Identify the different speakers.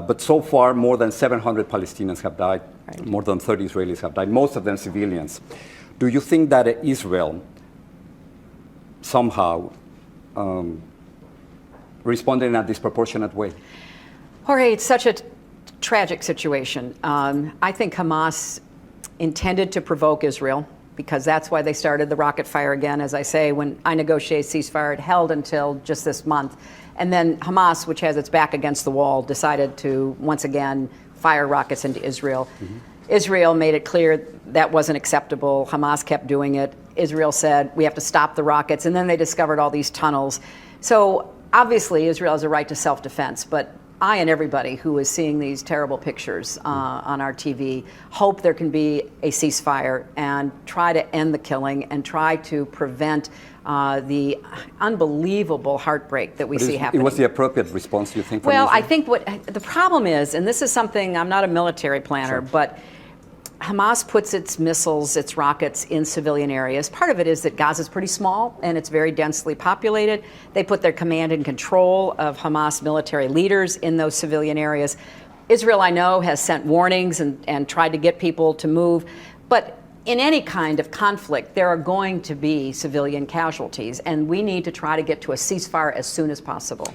Speaker 1: But so far, more than 700 Palestinians have died.
Speaker 2: Right.
Speaker 1: More than 30 Israelis have died, most of them civilians. Do you think that Israel somehow responded in a disproportionate way?
Speaker 2: Jorge, it's such a tragic situation. I think Hamas intended to provoke Israel, because that's why they started the rocket fire again. As I say, when I negotiated ceasefire, it held until just this month. And then Hamas, which has its back against the wall, decided to once again fire rockets into Israel. Mm-hmm. Israel made it clear that wasn't acceptable. Hamas kept doing it. Israel said, we have to stop the rockets. And then they discovered all these tunnels. So obviously, Israel has a right to self-defense. But I and everybody who is seeing these terrible pictures on our TV hope there can be a ceasefire and try to end the killing and try to prevent the unbelievable heartbreak that we see happening.
Speaker 1: It was the appropriate response, you think?
Speaker 2: Well, I think what the problem is, and this is something, I'm not a military planner,
Speaker 1: sure,
Speaker 2: but Hamas puts its missiles, its rockets in civilian areas. Part of it is that Gaza is pretty small and it's very densely populated. They put their command and control of Hamas military leaders in those civilian areas. Israel, I know, has sent warnings and tried to get people to move. But in any kind of conflict, there are going to be civilian casualties, and we need to try to get to a ceasefire as soon as possible.